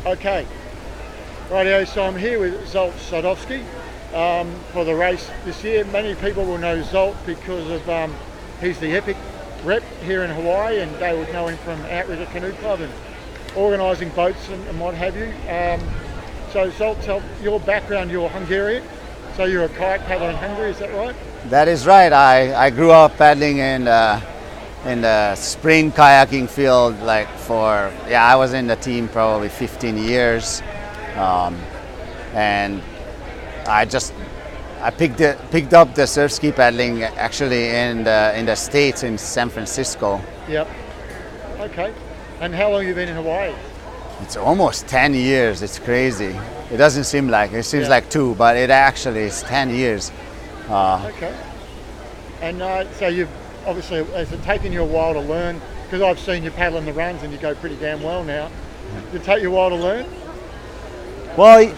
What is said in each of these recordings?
Okay. Rightio, so I'm here with Zsolt Szadovski for the race this year. Many people will know Zsolt because of he's the Epic rep here in Hawaii, and they would know him from Outrigger Canoe Club and organising boats and what have you. So Zsolt, tell your background. You're Hungarian, so you're a kayak paddler in Hungary, is that right? That is right. I grew up paddling in the spring kayaking field. I was in the team probably 15 years, and I picked up the Surfski paddling actually in the States, in San Francisco. Yep. Okay. And how long have you been in Hawaii? It's almost 10 years. It's crazy. It doesn't seem like it. Seems like 2, but it actually is 10 years. Okay. And so you've obviously, has it taken you a while to learn? Because I've seen you paddling the runs and you go pretty damn well now. Did it take you a while to learn? Well,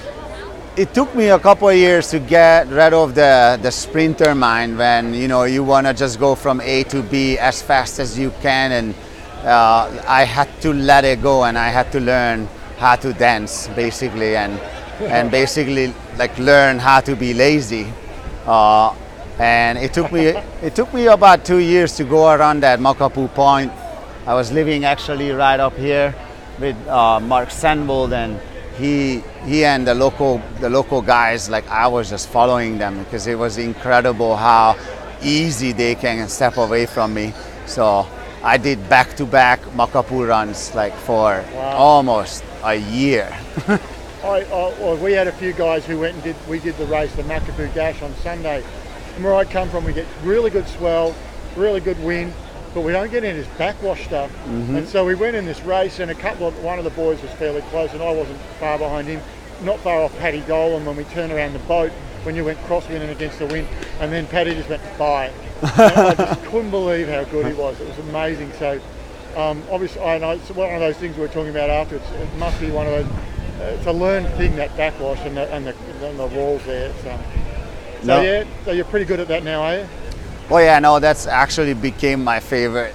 it took me a couple of years to get rid of the sprinter mind, when you want to just go from A to B as fast as you can, and I had to let it go, and I had to learn how to dance basically, and basically like learn how to be lazy. And it took me about 2 years to go around that Makapu point. I was living actually right up here with Mark Sandvold, and he and the local guys, like I was just following them because it was incredible how easy they can step away from me. So I did back-to-back Makapu runs like for almost a year. Well, we had a few guys who went and did the race, the Makapu Dash on Sunday. And where I come from, we get really good swell, really good wind, but we don't get in this backwash stuff. Mm-hmm. And so we went in this race, and one of the boys was fairly close, and I wasn't far behind him, not far off Paddy Dolan when we turned around the boat, when you went crosswind and against the wind, and then Paddy just went bye. And I just couldn't believe how good he was. It was amazing. So obviously, I know it's one of those things we were talking about afterwards. It must be one of those, it's a learned thing, that backwash and the walls there. So you're pretty good at that now, are you? Well, yeah, no, that's actually became my favorite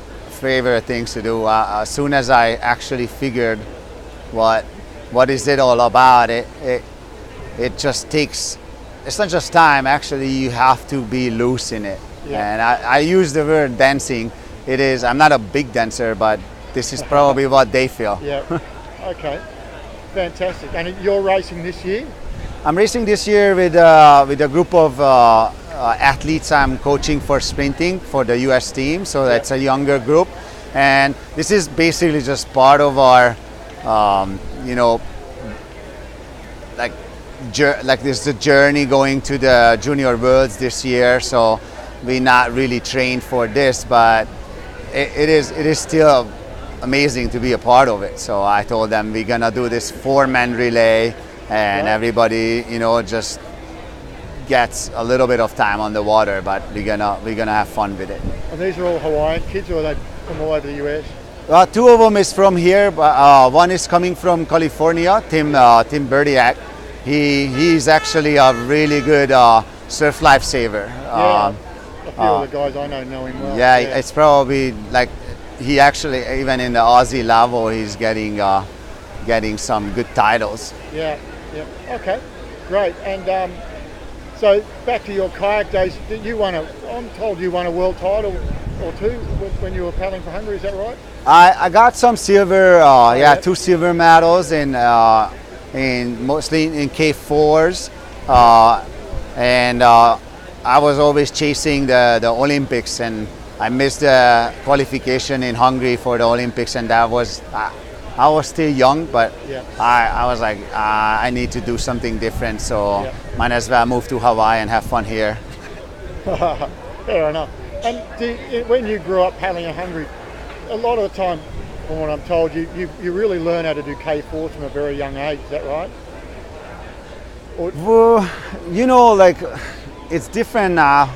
things to do. As soon as I actually figured what is it all about, it just takes, it's not just time, actually you have to be loose in it. Yeah. And I use the word dancing. It is, I'm not a big dancer, but this is probably what they feel. Yeah, okay, fantastic. And you're racing this year? I'm racing this year with a group of athletes I'm coaching for sprinting for the US team, so that's a younger group, and this is basically just part of our this is the journey going to the Junior Worlds this year. So we're not really trained for this, but it is still amazing to be a part of it. So I told them we're gonna do this 4-man relay, and everybody just gets a little bit of time on the water, but we're gonna have fun with it. And these are all Hawaiian kids, or are they from all over the US? 2 of them is from here, but one is coming from California, Tim Berdiak. He's actually a really good surf lifesaver. Yeah, a few of the guys I know him well. Yeah, it's probably like he actually, even in the Aussie level, he's getting some good titles. Yeah. Okay, great. And so back to your kayak days, I'm told you won a world title or 2 when you were paddling for Hungary, is that right? I got some silver, 2 silver medals in mostly in K4s, and I was always chasing the Olympics, and I missed the qualification in Hungary for the Olympics, and that was I was still young, but I was like, I need to do something different, so might as well move to Hawaii and have fun here. Fair enough. And when you grew up paddling in Hungary, a lot of the time, from what I'm told, you really learn how to do K4s from a very young age, is that right? Well, it's different now.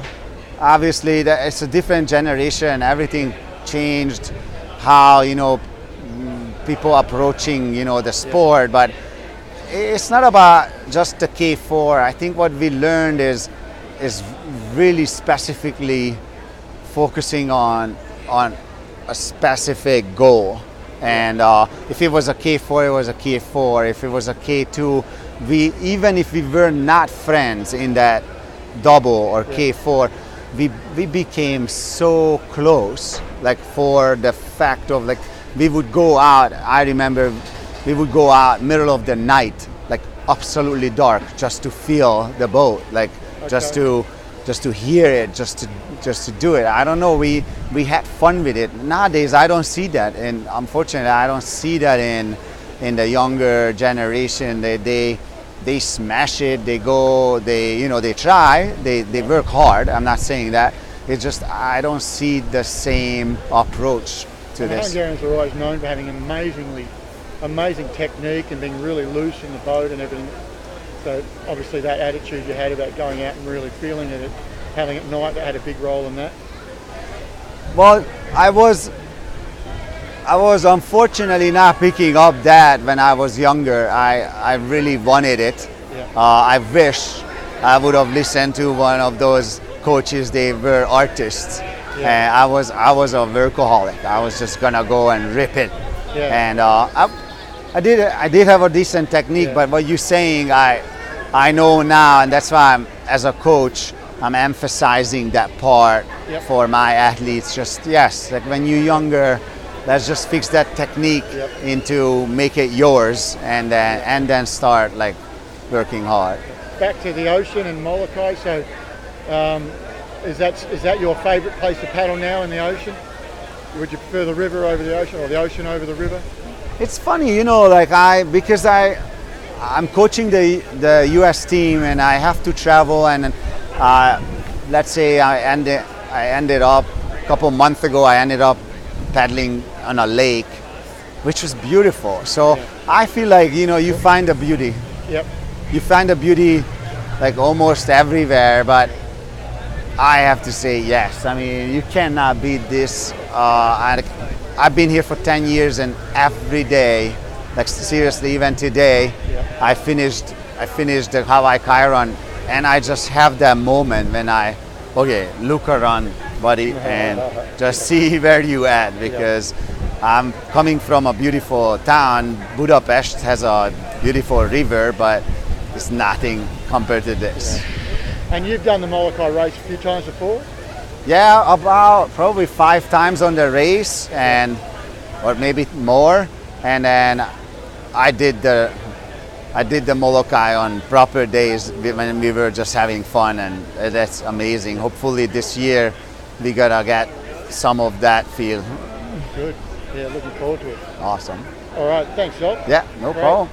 Obviously, it's a different generation. Everything changed, how, people approaching, the sport, but it's not about just the K4. I think what we learned is really specifically focusing on a specific goal. And if it was a K4, it was a K4. If it was a K2, even if we were not friends in that double or K4, we became so close, like for the fact of like we would go out. I remember we would go out middle of the night, like absolutely dark, just to feel the boat, like just to hear it, just to do it. I don't know. We had fun with it. Nowadays, I don't see that, and unfortunately, I don't see that in the younger generation. They smash it. They go. They try. They work hard. I'm not saying that. It's just I don't see the same approach to this. Hungarians are always known for having amazing technique and being really loose in the boat and everything. So obviously that attitude you had about going out and really feeling it, having it at night, that had a big role in that. Well, I was unfortunately not picking up that when I was younger. I really wanted it. Yeah. I wish I would have listened to one of those coaches. They were artists. Yeah. And I was a workaholic. I was just gonna go and rip it. Yeah. And I did have a decent technique, but what you're saying, I know now, and that's why as a coach, I'm emphasizing that part for my athletes. Just like when you're younger, let's just fix that technique into make it yours, and then start like working hard. Back to the ocean and Molokai. So, is that your favourite place to paddle now in the ocean? Would you prefer the river over the ocean, or the ocean over the river? It's funny, like because I'm coaching the U.S. team, and I have to travel, and let's say I ended up a couple months ago. I ended up paddling on a lake, which was beautiful. So I feel like you find the beauty. Yep. You find the beauty like almost everywhere, but I have to say yes. I mean, you cannot beat this. I've been here for 10 years, and every day, like seriously, even today, I finished the Hawaii kayak run, and I just have that moment when look around, buddy, and just see where you at, because I'm coming from a beautiful town. Budapest has a beautiful river, but it's nothing compared to this. And you've done the Molokai race a few times before? Yeah, about probably 5 times on the race, or maybe more. And then I did the Molokai on proper days when we were just having fun, and that's amazing. Hopefully this year we gotta get some of that feel. Good. Yeah, looking forward to it. Awesome. All right, thanks, Zsolt. Yeah, no problem.